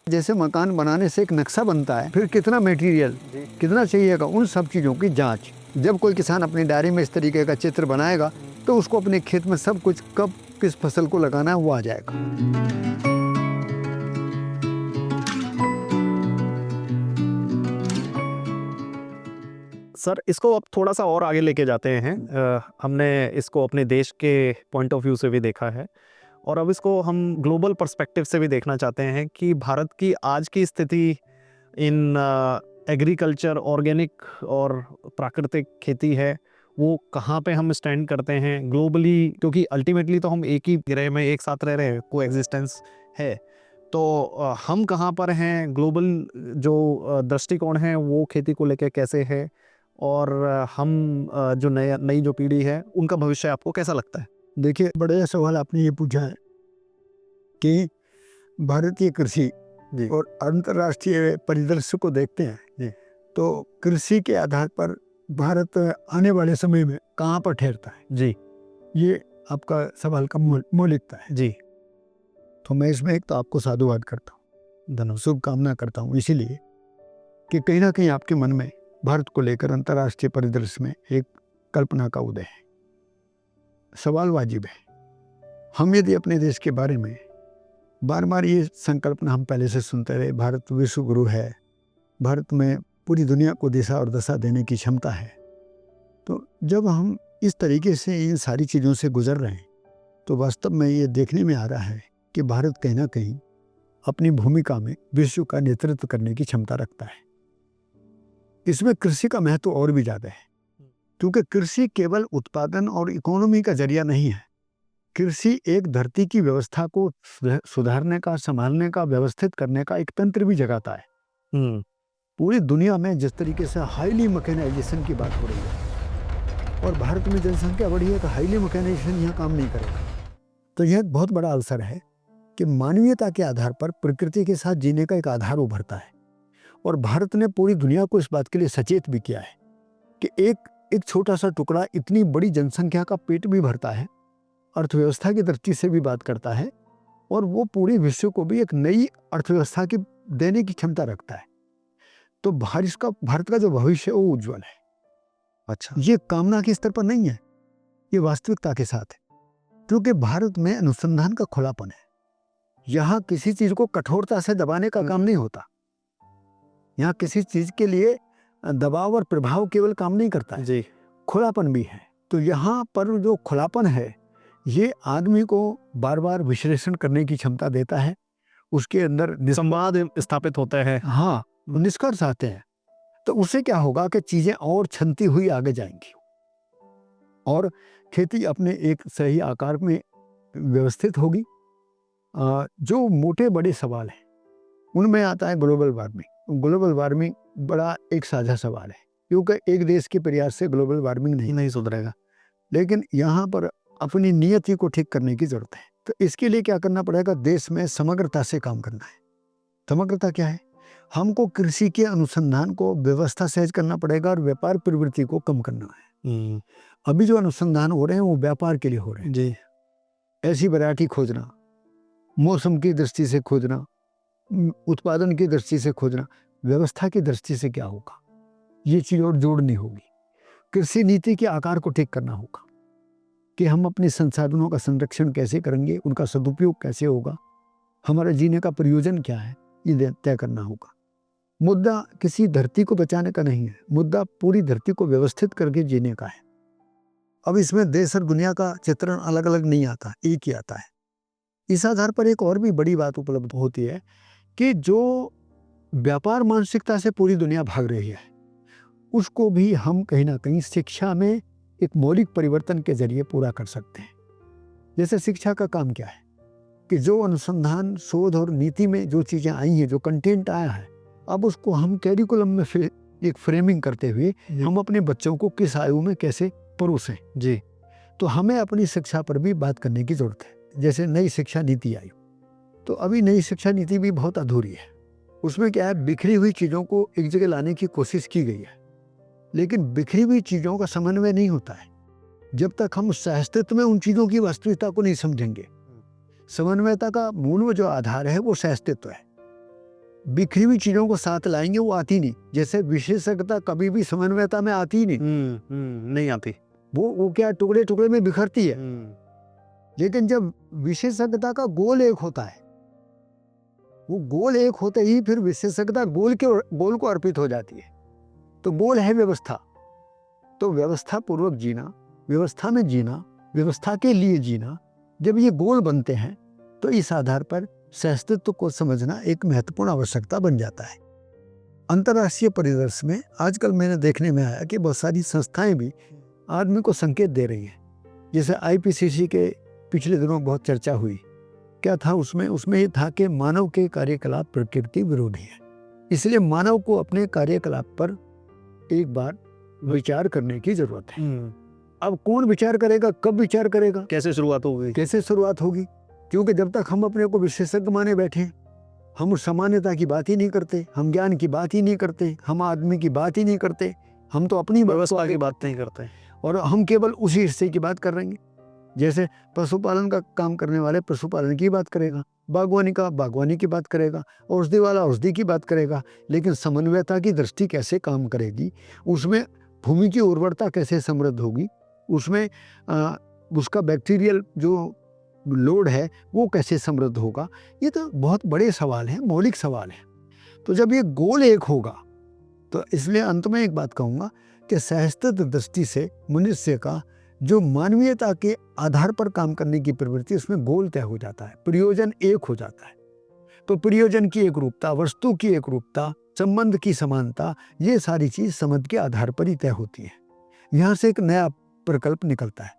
जैसे मकान बनाने से एक नक्शा बनता है, फिर कितना मटेरियल कितना चाहिएगा, उन सब चीज़ों की जांच। जब कोई किसान अपनी डायरी में इस तरीके का चित्र बनाएगा तो उसको अपने खेत में सब कुछ कब किस फसल को लगाना है वो आ जाएगा। सर, इसको अब थोड़ा सा और आगे लेके जाते हैं। हमने इसको अपने देश के पॉइंट ऑफ व्यू से भी देखा है और अब इसको हम ग्लोबल पर्सपेक्टिव से भी देखना चाहते हैं कि भारत की आज की स्थिति इन एग्रीकल्चर, ऑर्गेनिक और प्राकृतिक खेती है, वो कहाँ पे हम स्टैंड करते हैं ग्लोबली, क्योंकि अल्टीमेटली तो हम एक ही ग्रह में एक साथ रह रहे हैं, को एग्जिस्टेंस है। तो हम कहाँ पर हैं, ग्लोबल जो दृष्टिकोण है वो खेती को लेकर कैसे है, और हम जो नई जो पीढ़ी है उनका भविष्य आपको कैसा लगता है? देखिए, बड़ा सवाल आपने ये पूछा है कि भारतीय कृषि और अंतर्राष्ट्रीय परिदृश्य को देखते हैं जी। तो कृषि के आधार पर भारत आने वाले समय में कहाँ पर ठहरता है, जी ये आपका सवाल का मौलिकता है। जी, तो मैं इसमें एक तो आपको साधुवाद करता हूँ, धन्यवाद। शुभकामना करता हूँ, इसीलिए कि कहीं ना कहीं आपके मन में भारत को लेकर अंतर्राष्ट्रीय परिदृश्य में एक कल्पना का उदय है। सवाल वाजिब है। हम यदि अपने देश के बारे में बार बार ये संकल्पना हम पहले से सुनते रहे, भारत विश्व गुरु है, भारत में पूरी दुनिया को दिशा और दशा देने की क्षमता है, तो जब हम इस तरीके से इन सारी चीज़ों से गुजर रहे हैं तो वास्तव में ये देखने में आ रहा है कि भारत कहीं ना कहीं अपनी भूमिका में विश्व का नेतृत्व करने की क्षमता रखता है। इसमें कृषि का महत्व और भी ज़्यादा है, क्योंकि कृषि केवल उत्पादन और इकोनॉमी का जरिया नहीं है। कृषि एक धरती की व्यवस्था को सुधारने का, संभालने का, व्यवस्थित करने का एक तंत्र भी जगाता है। पूरी दुनिया में जिस तरीके से हाईली मैकेनाइजेशन की बात हो रही है और भारत में जनसंख्या बढ़ी है तो हाईली मैकेनाइजेशन यहाँ काम नहीं करेगा, तो यह एक बहुत बड़ा अवसर है कि मानवीयता के आधार पर प्रकृति के साथ जीने का एक आधार उभरता है। और भारत ने पूरी दुनिया को इस बात के लिए सचेत भी किया है कि एक छोटा सा टुकड़ा इतनी बड़ी जनसंख्या का पेट भी भरता है, अर्थव्यवस्था की दृष्टि से भी बात करता है, और वो पूरे विश्व को भी एक नई अर्थव्यवस्था की देने की क्षमता रखता है। तो भारत का जो भविष्य है वो उज्जवल है। अच्छा, ये कामना के स्तर पर नहीं है, ये वास्तविकता के साथ है, क्योंकि भारत में अनुसंधान का खुलापन है। यहाँ किसी चीज को कठोरता से दबाने का काम नहीं होता, यहाँ किसी चीज के लिए दबाव और प्रभाव केवल काम नहीं करता है जी, खुलापन भी है। तो यहाँ पर जो खुलापन है ये आदमी को बार बार विश्लेषण करने की क्षमता देता है, उसके अंदर संवाद स्थापित होता है। हाँ, निष्कर्ष आते हैं, तो उससे क्या होगा कि चीजें और छनती हुई आगे जाएंगी और खेती अपने एक सही आकार में व्यवस्थित होगी। जो मोटे बड़े सवाल हैं उनमें आता है ग्लोबल वार्मिंग। ग्लोबल वार्मिंग बड़ा एक साझा सवाल है, क्योंकि एक देश के प्रयास से ग्लोबल वार्मिंग नहीं सुधरेगा, लेकिन यहाँ पर अपनी नियति को ठीक करने की जरूरत है। तो इसके लिए क्या करना पड़ेगा, देश में समग्रता से काम करना है। समग्रता क्या है, हमको कृषि के अनुसंधान को व्यवस्था सहज करना पड़ेगा और व्यापार प्रवृत्ति को कम करना है। अभी जो अनुसंधान हो रहे हैं वो व्यापार के लिए हो रहे हैं जी, ऐसी वैरायटी खोजना, मौसम की दृष्टि से खोजना, उत्पादन की दृष्टि से खोजना, व्यवस्था की दृष्टि से क्या होगा, ये चीज और जोड़नी होगी। कृषि नीति के आकार को ठीक करना होगा कि हम अपने संसाधनों का संरक्षण कैसे करेंगे, उनका सदुपयोग कैसे होगा, हमारा जीने का प्रयोजन क्या है, ये तय करना होगा। मुद्दा किसी धरती को बचाने का नहीं है, मुद्दा पूरी धरती को व्यवस्थित करके जीने का है। अब इसमें देश और दुनिया का चित्रण अलग अलग नहीं आता, एक ही आता है। इस आधार पर एक और भी बड़ी बात उपलब्ध होती है कि जो व्यापार मानसिकता से पूरी दुनिया भाग रही है उसको भी हम कहीं ना कहीं शिक्षा में एक मौलिक परिवर्तन के जरिए पूरा कर सकते हैं। जैसे शिक्षा का काम क्या है कि जो अनुसंधान, शोध और नीति में जो चीज़ें आई हैं, जो कंटेंट आया है, अब उसको हम कैरिकुलम में एक फ्रेमिंग करते हुए हम अपने बच्चों को किस आयु में कैसे परोसें। जी, तो हमें अपनी शिक्षा पर भी बात करने की जरूरत है। जैसे नई शिक्षा नीति आई, तो अभी नई शिक्षा नीति भी बहुत अधूरी है। उसमें क्या है, बिखरी हुई चीज़ों को एक जगह लाने की कोशिश की गई है, लेकिन बिखरी हुई चीज़ों का समन्वय नहीं होता है जब तक हम सहअस्तित्व में उन चीज़ों की वास्तविकता को नहीं समझेंगे। समन्वयता का मूल जो आधार है वो सहअस्तित्व है। बिखरी हुई चीजों को साथ लाएंगे वो आती नहीं। जैसे विशेषज्ञता कभी भी समन्वयता में आती ही नहीं, नहीं आती। वो क्या टुकड़े टुकड़े में बिखरती है। लेकिन जब विशेषज्ञता का गोल एक होता है, वो गोल एक होते ही फिर विशेषज्ञता गोल को अर्पित हो जाती है। तो गोल है व्यवस्था, तो व्यवस्था पूर्वक जीना, व्यवस्था में जीना, व्यवस्था के लिए जीना, जब ये गोल बनते हैं तो इस आधार पर सहअस्तित्व को समझना एक महत्वपूर्ण आवश्यकता बन जाता है। अंतर्राष्ट्रीय परिदृश्य में आजकल मैंने देखने में आया कि बहुत सारी संस्थाएं भी आदमी को संकेत दे रही हैं। जैसे आईपीसीसी के पिछले दिनों बहुत चर्चा हुई, क्या था उसमें ये था कि मानव के कार्यकलाप प्रकृति विरोधी है, इसलिए मानव को अपने कार्यकलाप पर एक बार विचार करने की जरूरत है। अब कौन विचार करेगा, कब विचार करेगा, कैसे शुरुआत होगी? क्योंकि जब तक हम अपने को विशेषज्ञ माने बैठे, हम सामान्यता की बात ही नहीं करते, हम ज्ञान की बात ही नहीं करते, हम आदमी की बात ही नहीं करते, हम तो अपनी व्यवस्था की बात नहीं करते और हम केवल उसी हिस्से की बात कर रहे हैं। जैसे पशुपालन का काम करने वाले पशुपालन की बात करेगा, बागवानी का बागवानी की बात करेगा, औषधि वाला औषधि की बात करेगा, लेकिन समन्वयता की दृष्टि कैसे काम करेगी, उसमें भूमि की उर्वरता कैसे समृद्ध होगी, उसमें उसका बैक्टीरियल जो लोड है वो कैसे समृद्ध होगा, ये तो बहुत बड़े सवाल हैं, मौलिक सवाल हैं। तो जब ये गोल एक होगा तो इसलिए अंत में एक बात कहूँगा कि सहअस्तित्व दृष्टि से मनुष्य का जो मानवीयता के आधार पर काम करने की प्रवृत्ति, उसमें गोल तय हो जाता है, प्रयोजन एक हो जाता है। तो प्रयोजन की एक रूपता, वस्तु की एक रूपता, संबंध की समानता, ये सारी चीज समझ के आधार पर ही तय होती है। यहाँ से एक नया प्रकल्प निकलता है,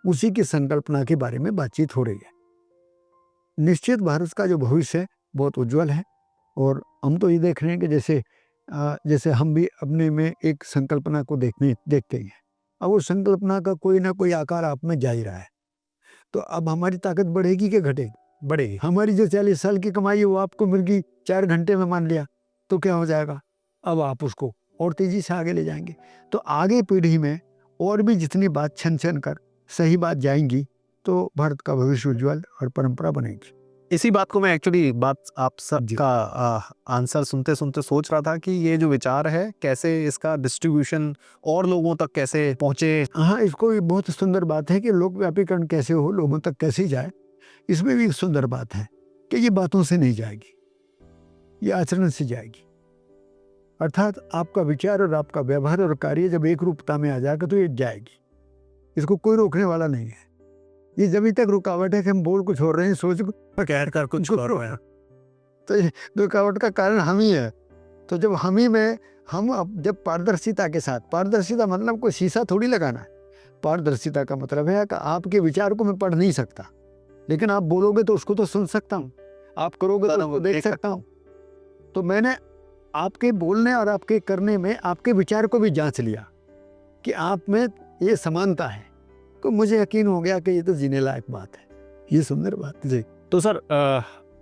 उसी की संकल्पना के बारे में बातचीत हो रही है। निश्चित भारत का जो भविष्य है बहुत उज्जवल है और हम तो ये देख रहे हैं कि जैसे हम भी अपने में एक संकल्पना को देखते ही हैं, अब वो संकल्पना का कोई ना कोई आकार आप में जा ही रहा है। तो अब हमारी ताकत बढ़ेगी कि घटेगी? बढ़ेगी। हमारी जो 40 साल की कमाई है वो आपको मिल गई 4 घंटे में, मान लिया, तो क्या हो जाएगा? अब आप उसको और तेजी से आगे ले जाएंगे। तो आगे पीढ़ी में और भी जितनी बात छन कर सही बात जाएंगी तो भारत का भविष्य उज्जवल और परंपरा बनेगी। इसी बात को मैं एक्चुअली आप सबका आंसर सुनते सुनते सोच रहा था कि ये जो विचार है कैसे इसका डिस्ट्रीब्यूशन और लोगों तक कैसे पहुंचे। हाँ, इसको भी बहुत सुंदर बात है कि लोक व्यापीकरण कैसे हो, लोगों तक कैसे जाए। इसमें भी एक सुंदर बात है कि ये बातों से नहीं जाएगी, ये आचरण से जाएगी। अर्थात आपका विचार और आपका व्यवहार और कार्य जब एक रूपता में आ जाएगा तो ये जाएगी, इसको कोई रोकने वाला नहीं है। ये जब तक रुकावट है कि हम बोल कुछ हो रहे हैं, सोच कर कुछ कर रहे हैं, तो ये रुकावट का कारण हम ही है। तो जब हम ही में हम जब पारदर्शिता के साथ, पारदर्शिता मतलब कोई शीशा थोड़ी लगाना है, पारदर्शिता का मतलब है कि आपके विचार को मैं पढ़ नहीं सकता, लेकिन आप बोलोगे तो उसको तो सुन सकता हूँ, आप करोगे तो उसको देख सकता हूँ। तो मैंने आपके बोलने और आपके करने में आपके विचार को भी जांच लिया कि आप में ये समानता है, तो मुझे यकीन हो गया कि ये तो जीने लायक बात है, ये सुंदर बात है। जी, तो सर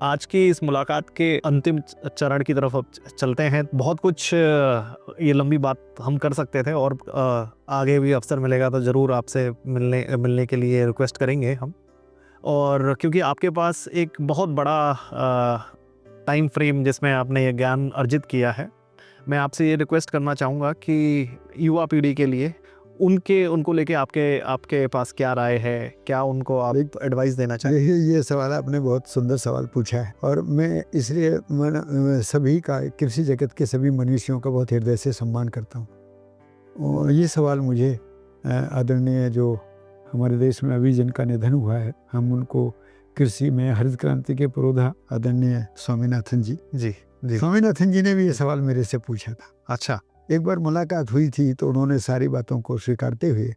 आज की इस मुलाकात के अंतिम चरण की तरफ अब चलते हैं। बहुत कुछ ये लंबी बात हम कर सकते थे और आगे भी अवसर मिलेगा तो ज़रूर आपसे मिलने के लिए रिक्वेस्ट करेंगे हम। और क्योंकि आपके पास एक बहुत बड़ा टाइम फ्रेम जिसमें आपने ये ज्ञान अर्जित किया है, मैं आपसे ये रिक्वेस्ट करना चाहूँगा कि युवा पीढ़ी के लिए उनको लेके आपके पास क्या राय है, क्या उनको आप एडवाइस देना चाहिए? ये सवाल आपने बहुत सुंदर सवाल पूछा है और मैं इसलिए सभी का, कृषि जगत के सभी मनुष्यों का बहुत हृदय से सम्मान करता हूँ। और ये सवाल मुझे आदरणीय जो हमारे देश में अभी जिनका निधन हुआ है, हम उनको कृषि में हरित क्रांति के पुरोधा आदरणीय स्वामीनाथन जी, स्वामीनाथन जी ने भी ये सवाल मेरे से पूछा था। अच्छा। एक बार मुलाकात हुई थी तो उन्होंने सारी बातों को स्वीकारते हुए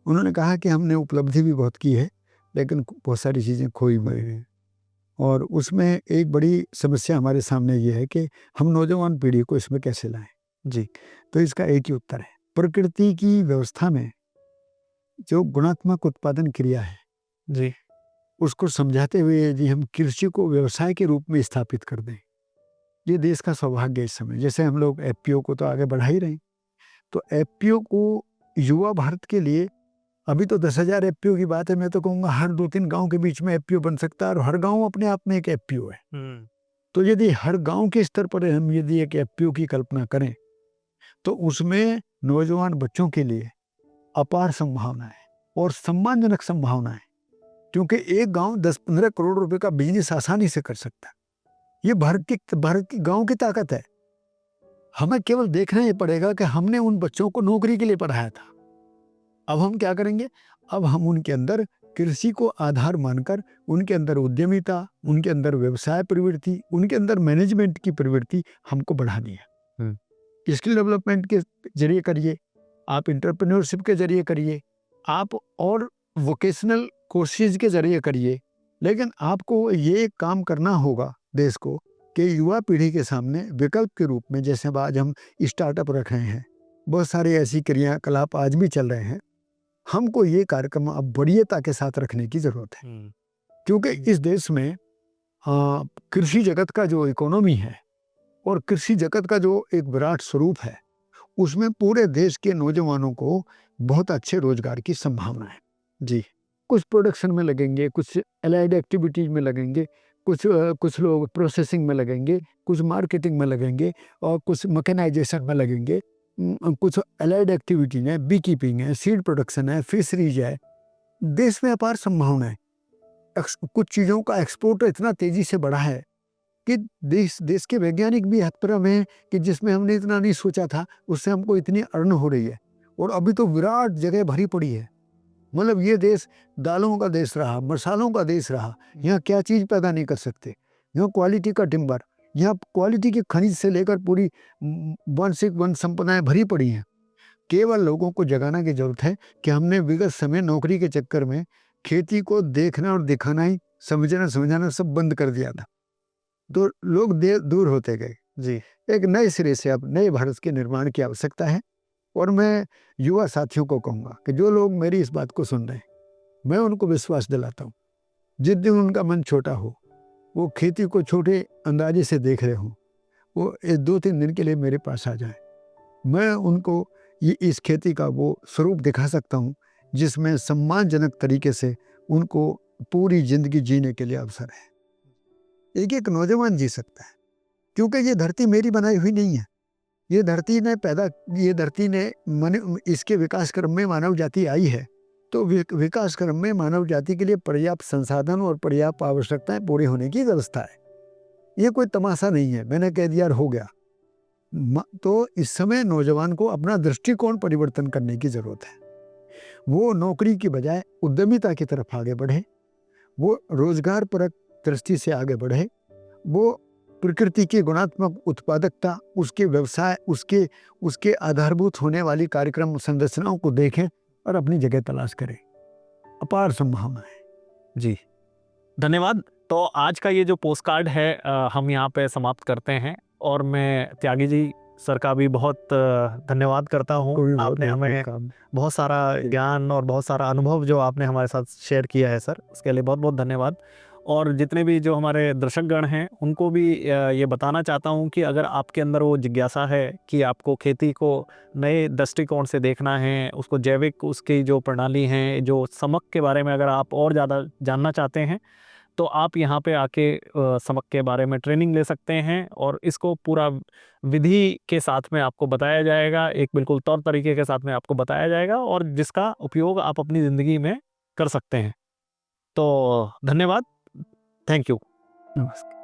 उन्होंने कहा कि हमने उपलब्धि भी बहुत की है, लेकिन बहुत सारी चीज़ें खोई हुई हैं और उसमें एक बड़ी समस्या हमारे सामने ये है कि हम नौजवान पीढ़ी को इसमें कैसे लाएं। जी, तो इसका एक ही उत्तर है, प्रकृति की व्यवस्था में जो गुणात्मक उत्पादन क्रिया है जी, उसको समझाते हुए यदि हम कृषि को व्यवसाय के रूप में स्थापित कर दें, ये देश का सौभाग्य इस समय। जैसे हम लोग एफपीओ को तो आगे बढ़ा ही रहे हैं, तो एफपीओ को युवा भारत के लिए अभी तो 10,000 एफपीओ की बात है, मैं तो कहूँगा हर 2-3 गांव के बीच में एफपीओ बन सकता है और हर गांव अपने आप में एक एफपीओ है। तो यदि हर गांव के स्तर पर हम यदि एक एफपीओ की कल्पना करें तो उसमें नौजवान बच्चों के लिए अपार संभावनाएं और सम्मानजनक संभावनाएं, क्योंकि एक गांव 10-15 करोड़ रुपए का बिजनेस आसानी से कर सकता है। ये भारत की गांव की ताकत है। हमें केवल देखना ही पड़ेगा कि हमने उन बच्चों को नौकरी के लिए पढ़ाया था। अब हम क्या करेंगे? अब हम उनके अंदर कृषि को आधार मानकर उनके अंदर उद्यमिता, उनके अंदर व्यवसाय प्रवृत्ति, उनके अंदर मैनेजमेंट की प्रवृत्ति हमको बढ़ानी है। स्किल डेवलपमेंट के जरिए करिए, आप इंटरप्रेन्योरशिप के जरिए करिए, आप और वोकेशनल कोर्सेज के जरिए करिए, लेकिन आपको ये काम करना होगा देश को कि युवा पीढ़ी के सामने विकल्प के रूप में, जैसे आज हम स्टार्टअप रख रहे हैं, बहुत सारी ऐसी क्रियाकलाप आज भी चल रहे हैं, हमको ये कार्यक्रम अब वरीयता के साथ रखने की जरूरत है। क्योंकि इस देश में कृषि जगत का जो इकोनॉमी है और कृषि जगत का जो एक विराट स्वरूप है, उसमें पूरे देश के नौजवानों को बहुत अच्छे रोजगार की संभावना है। जी, कुछ प्रोडक्शन में लगेंगे, कुछ एलाइड एक्टिविटीज में लगेंगे, कुछ लोग प्रोसेसिंग में लगेंगे, कुछ मार्केटिंग में लगेंगे और कुछ मैकेनाइजेशन में लगेंगे, कुछ एलाइड एक्टिविटीज है, बी कीपिंग है, सीड प्रोडक्शन है, फिशरीज है। देश में अपार संभावना है। कुछ चीज़ों का एक्सपोर्ट इतना तेजी से बढ़ा है कि देश के वैज्ञानिक भी हतप्रभ हैं कि जिसमें हमने इतना नहीं सोचा था, उससे हमको इतनी अर्न हो रही है। और अभी तो विराट जगह भरी पड़ी है। मतलब ये देश दालों का देश रहा, मसालों का देश रहा। यहाँ क्या चीज़ पैदा नहीं कर सकते? यहाँ क्वालिटी का टिम्बर, यहाँ क्वालिटी के खनिज से लेकर पूरी वन संपदाएं भरी पड़ी हैं। केवल लोगों को जगाना की जरूरत है कि हमने विगत समय नौकरी के चक्कर में खेती को देखना और दिखाना ही समझाना सब बंद कर दिया था, तो लोग दूर होते गए। जी, एक नए सिरे से अब नए भारत के निर्माण की आवश्यकता है। और मैं युवा साथियों को कहूँगा कि जो लोग मेरी इस बात को सुन रहे हैं, मैं उनको विश्वास दिलाता हूँ, जिस दिन उनका मन छोटा हो, वो खेती को छोटे अंदाजे से देख रहे हों, वो 2-3 दिन के लिए मेरे पास आ जाए। मैं उनको ये इस खेती का वो स्वरूप दिखा सकता हूँ जिसमें सम्मानजनक तरीके से उनको पूरी जिंदगी जीने के लिए अवसर है। एक नौजवान जी सकता है, क्योंकि ये धरती मेरी बनाई हुई नहीं है। ये धरती ने इसके विकास क्रम में मानव जाति आई है, तो विकास क्रम में मानव जाति के लिए पर्याप्त संसाधन और पर्याप्त आवश्यकताएं पूरी होने की व्यवस्था है। ये कोई तमाशा नहीं है, मैंने कह दिया हो गया। तो इस समय नौजवान को अपना दृष्टिकोण परिवर्तन करने की जरूरत है। वो नौकरी की बजाय उद्यमिता की तरफ आगे बढ़े, वो रोजगार परक दृष्टि से आगे बढ़े, वो प्रकृति की गुणात्मक उत्पादकता, उसके व्यवसाय, उसके आधारभूत होने वाली कार्यक्रम संरचनाओं को देखें और अपनी जगह तलाश करें। अपार संभावना है। जी, धन्यवाद। तो आज का ये जो पोस्टकार्ड है हम यहाँ पे समाप्त करते हैं, और मैं त्यागी जी सर का भी बहुत धन्यवाद करता हूँ। आपने हमें बहुत सारा ज्ञान और बहुत सारा अनुभव जो आपने हमारे साथ शेयर किया है सर, उसके लिए बहुत बहुत धन्यवाद। और जितने भी जो हमारे दर्शकगण हैं उनको भी ये बताना चाहता हूँ कि अगर आपके अंदर वो जिज्ञासा है कि आपको खेती को नए दृष्टिकोण से देखना है, उसको जैविक उसकी जो प्रणाली हैं, जो समक के बारे में अगर आप और ज़्यादा जानना चाहते हैं, तो आप यहाँ पे आके समक के बारे में ट्रेनिंग ले सकते हैं, और इसको पूरा विधि के साथ में आपको बताया जाएगा, एक बिल्कुल तौर तरीके के साथ में आपको बताया जाएगा, और जिसका उपयोग आप अपनी ज़िंदगी में कर सकते हैं। तो धन्यवाद, थैंक यू, नमस्कार।